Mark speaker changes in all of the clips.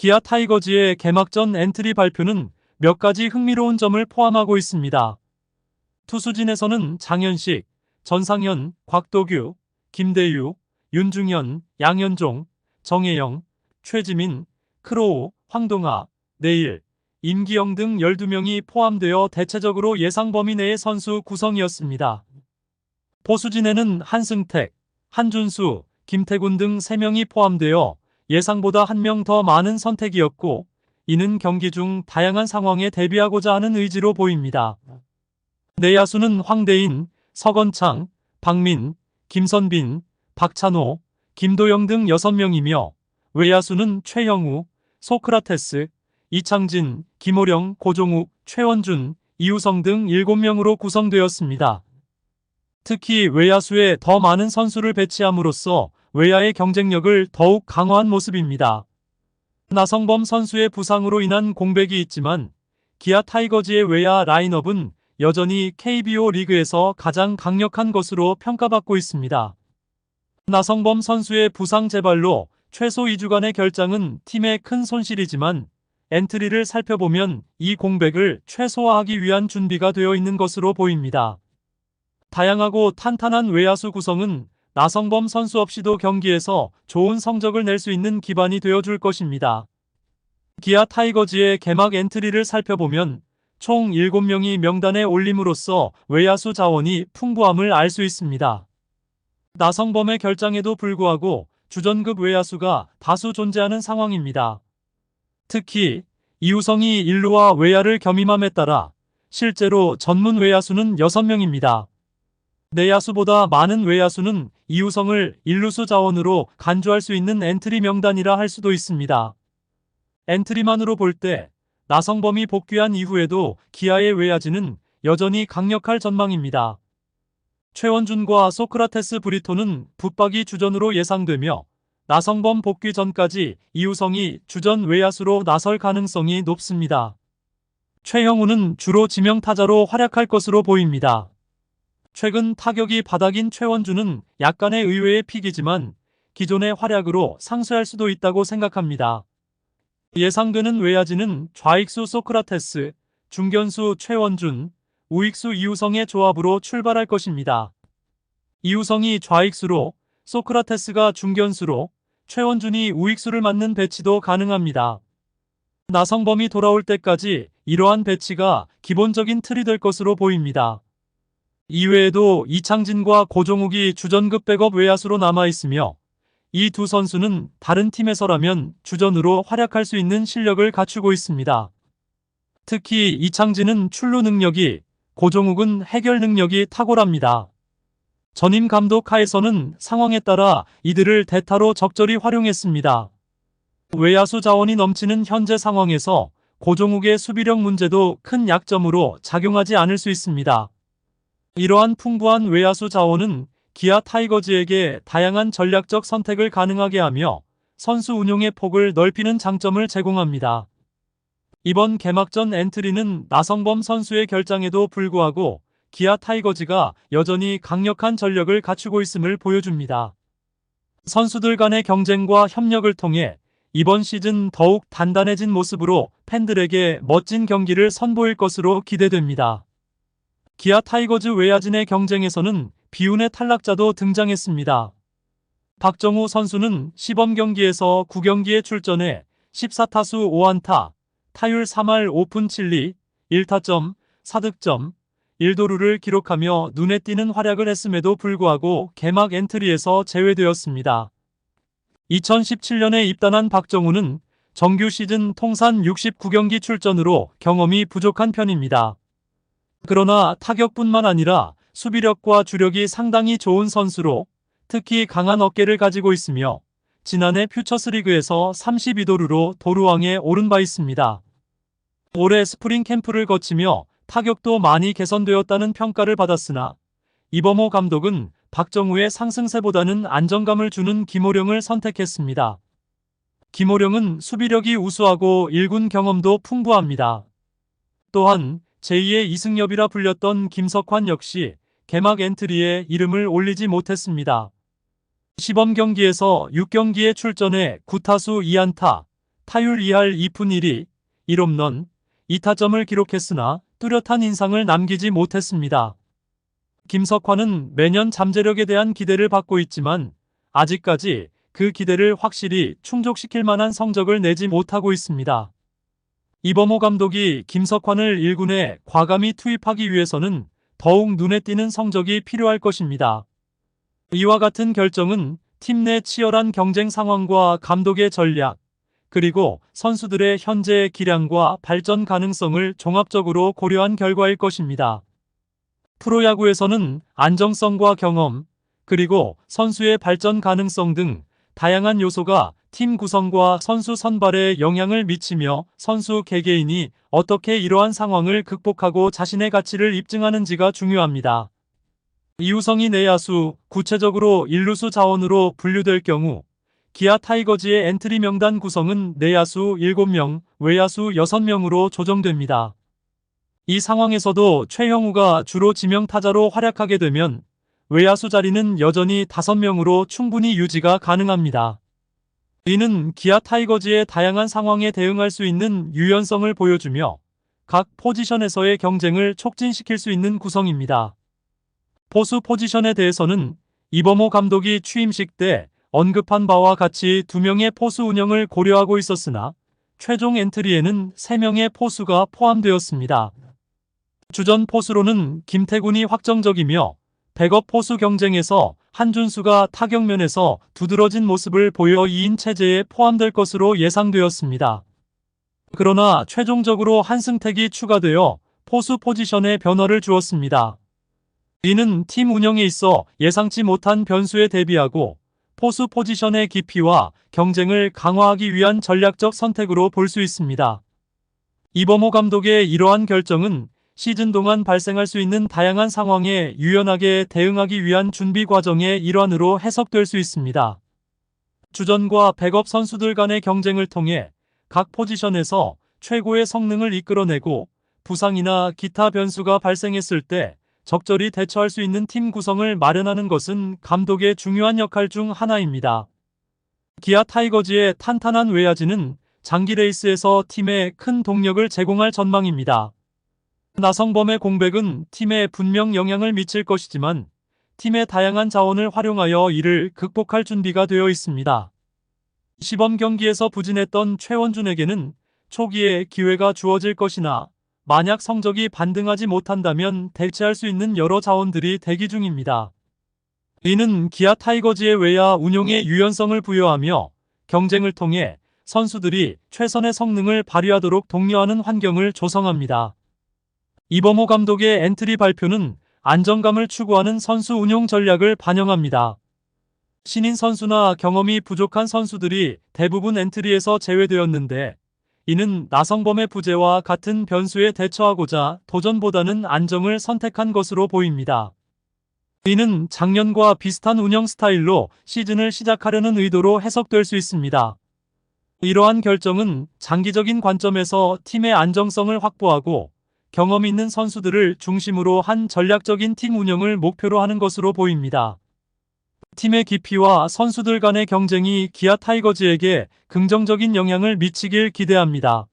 Speaker 1: 기아 타이거즈의 개막전 엔트리 발표는 몇 가지 흥미로운 점을 포함하고 있습니다. 투수진에서는 장현식, 전상현, 곽도규, 김대유, 윤중현, 양현종, 정혜영, 최지민, 크로우, 황동하, 내일, 임기영 등 12명이 포함되어 대체적으로 예상 범위 내의 선수 구성이었습니다. 포수진에는 한승택, 한준수, 김태군 등 3명이 포함되어 예상보다 1명 더 많은 선택이었고, 이는 경기 중 다양한 상황에 대비하고자 하는 의지로 보입니다. 내야수는 황대인, 서건창, 박민, 김선빈, 박찬호, 김도영 등 6명이며 외야수는 최형우, 소크라테스, 이창진, 김호령, 고종욱, 최원준, 이우성 등 7명으로 구성되었습니다. 특히 외야수에 더 많은 선수를 배치함으로써 외야의 경쟁력을 더욱 강화한 모습입니다. 나성범 선수의 부상으로 인한 공백이 있지만 기아 타이거즈의 외야 라인업은 여전히 KBO 리그에서 가장 강력한 것으로 평가받고 있습니다. 나성범 선수의 부상 재발로 최소 2주간의 결장은 팀의 큰 손실이지만 엔트리를 살펴보면 이 공백을 최소화하기 위한 준비가 되어 있는 것으로 보입니다. 다양하고 탄탄한 외야수 구성은 나성범 선수 없이도 경기에서 좋은 성적을 낼 수 있는 기반이 되어줄 것입니다. 기아 타이거즈의 개막 엔트리를 살펴보면 총 7명이 명단에 올림으로써 외야수 자원이 풍부함을 알 수 있습니다. 나성범의 결장에도 불구하고 주전급 외야수가 다수 존재하는 상황입니다. 특히 이우성이 1루와 외야를 겸임함에 따라 실제로 전문 외야수는 6명입니다. 내야수보다 많은 외야수는 이우성을 1루수 자원으로 간주할 수 있는 엔트리 명단이라 할 수도 있습니다. 엔트리만으로 볼 때 나성범이 복귀한 이후에도 기아의 외야진은 여전히 강력할 전망입니다. 최원준과 소크라테스 브리토는 붙박이 주전으로 예상되며 나성범 복귀 전까지 이우성이 주전 외야수로 나설 가능성이 높습니다. 최형우는 주로 지명타자로 활약할 것으로 보입니다. 최근 타격이 바닥인 최원준은 약간의 의외의 픽이지만 기존의 활약으로 상쇄할 수도 있다고 생각합니다. 예상되는 외야진은 좌익수 소크라테스, 중견수 최원준, 우익수 이우성의 조합으로 출발할 것입니다. 이우성이 좌익수로, 소크라테스가 중견수로, 최원준이 우익수를 맡는 배치도 가능합니다. 나성범이 돌아올 때까지 이러한 배치가 기본적인 틀이 될 것으로 보입니다. 이외에도 이창진과 고종욱이 주전급 백업 외야수로 남아있으며 이 두 선수는 다른 팀에서라면 주전으로 활약할 수 있는 실력을 갖추고 있습니다. 특히 이창진은 출루 능력이, 고종욱은 해결 능력이 탁월합니다. 전임 감독 하에서는 상황에 따라 이들을 대타로 적절히 활용했습니다. 외야수 자원이 넘치는 현재 상황에서 고종욱의 수비력 문제도 큰 약점으로 작용하지 않을 수 있습니다. 이러한 풍부한 외야수 자원은 기아 타이거즈에게 다양한 전략적 선택을 가능하게 하며 선수 운용의 폭을 넓히는 장점을 제공합니다. 이번 개막전 엔트리는 나성범 선수의 결장에도 불구하고 기아 타이거즈가 여전히 강력한 전력을 갖추고 있음을 보여줍니다. 선수들 간의 경쟁과 협력을 통해 이번 시즌 더욱 단단해진 모습으로 팬들에게 멋진 경기를 선보일 것으로 기대됩니다. 기아 타이거즈 외야진의 경쟁에서는 비운의 탈락자도 등장했습니다. 박정우 선수는 시범 경기에서 9경기에 출전해 14타수 5안타, 타율 3할 5푼 7리, 1타점, 4득점, 1도루를 기록하며 눈에 띄는 활약을 했음에도 불구하고 개막 엔트리에서 제외되었습니다. 2017년에 입단한 박정우는 정규 시즌 통산 69경기 출전으로 경험이 부족한 편입니다. 그러나 타격뿐만 아니라 수비력과 주력이 상당히 좋은 선수로 특히 강한 어깨를 가지고 있으며 지난해 퓨처스리그에서 32도루로 도루왕에 오른 바 있습니다. 올해 스프링 캠프를 거치며 타격도 많이 개선되었다는 평가를 받았으나 이범호 감독은 박정우의 상승세보다는 안정감을 주는 김호령을 선택했습니다. 김호령은 수비력이 우수하고 1군 경험도 풍부합니다. 또한 제2의 이승엽이라 불렸던 김석환 역시 개막 엔트리에 이름을 올리지 못했습니다. 시범 경기에서 6경기에 출전해 9타수 2안타, 타율 2할 2푼 1리, 1홈런, 2타점을 기록했으나 뚜렷한 인상을 남기지 못했습니다. 김석환은 매년 잠재력에 대한 기대를 받고 있지만 아직까지 그 기대를 확실히 충족시킬 만한 성적을 내지 못하고 있습니다. 이범호 감독이 김석환을 1군에 과감히 투입하기 위해서는 더욱 눈에 띄는 성적이 필요할 것입니다. 이와 같은 결정은 팀 내 치열한 경쟁 상황과 감독의 전략, 그리고 선수들의 현재 기량과 발전 가능성을 종합적으로 고려한 결과일 것입니다. 프로야구에서는 안정성과 경험, 그리고 선수의 발전 가능성 등 다양한 요소가 팀 구성과 선수 선발에 영향을 미치며 선수 개개인이 어떻게 이러한 상황을 극복하고 자신의 가치를 입증하는지가 중요합니다. 이우성이 내야수, 구체적으로 1루수 자원으로 분류될 경우 기아 타이거즈의 엔트리 명단 구성은 내야수 7명, 외야수 6명으로 조정됩니다. 이 상황에서도 최형우가 주로 지명타자로 활약하게 되면 외야수 자리는 여전히 5명으로 충분히 유지가 가능합니다. 이는 기아 타이거즈의 다양한 상황에 대응할 수 있는 유연성을 보여주며 각 포지션에서의 경쟁을 촉진시킬 수 있는 구성입니다. 포수 포지션에 대해서는 이범호 감독이 취임식 때 언급한 바와 같이 2명의 포수 운영을 고려하고 있었으나 최종 엔트리에는 3명의 포수가 포함되었습니다. 주전 포수로는 김태군이 확정적이며 백업 포수 경쟁에서 한준수가 타격면에서 두드러진 모습을 보여 2인 체제에 포함될 것으로 예상되었습니다. 그러나 최종적으로 한승택이 추가되어 포수 포지션에 변화를 주었습니다. 이는 팀 운영에 있어 예상치 못한 변수에 대비하고 포수 포지션의 깊이와 경쟁을 강화하기 위한 전략적 선택으로 볼 수 있습니다. 이범호 감독의 이러한 결정은 시즌 동안 발생할 수 있는 다양한 상황에 유연하게 대응하기 위한 준비 과정의 일환으로 해석될 수 있습니다. 주전과 백업 선수들 간의 경쟁을 통해 각 포지션에서 최고의 성능을 이끌어내고 부상이나 기타 변수가 발생했을 때 적절히 대처할 수 있는 팀 구성을 마련하는 것은 감독의 중요한 역할 중 하나입니다. 기아 타이거즈의 탄탄한 외야진은 장기 레이스에서 팀에 큰 동력을 제공할 전망입니다. 나성범의 공백은 팀에 분명 영향을 미칠 것이지만 팀의 다양한 자원을 활용하여 이를 극복할 준비가 되어 있습니다. 시범 경기에서 부진했던 최원준에게는 초기에 기회가 주어질 것이나 만약 성적이 반등하지 못한다면 대체할 수 있는 여러 자원들이 대기 중입니다. 이는 기아 타이거즈의 외야 운용에 유연성을 부여하며 경쟁을 통해 선수들이 최선의 성능을 발휘하도록 독려하는 환경을 조성합니다. 이범호 감독의 엔트리 발표는 안정감을 추구하는 선수 운용 전략을 반영합니다. 신인 선수나 경험이 부족한 선수들이 대부분 엔트리에서 제외되었는데 이는 나성범의 부재와 같은 변수에 대처하고자 도전보다는 안정을 선택한 것으로 보입니다. 이는 작년과 비슷한 운영 스타일로 시즌을 시작하려는 의도로 해석될 수 있습니다. 이러한 결정은 장기적인 관점에서 팀의 안정성을 확보하고 경험 있는 선수들을 중심으로 한 전략적인 팀 운영을 목표로 하는 것으로 보입니다. 팀의 깊이와 선수들 간의 경쟁이 기아 타이거즈에게 긍정적인 영향을 미치길 기대합니다.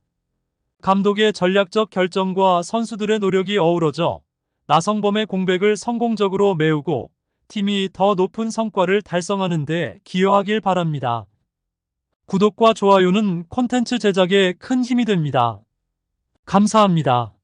Speaker 1: 감독의 전략적 결정과 선수들의 노력이 어우러져 나성범의 공백을 성공적으로 메우고 팀이 더 높은 성과를 달성하는 데 기여하길 바랍니다. 구독과 좋아요는 콘텐츠 제작에 큰 힘이 됩니다. 감사합니다.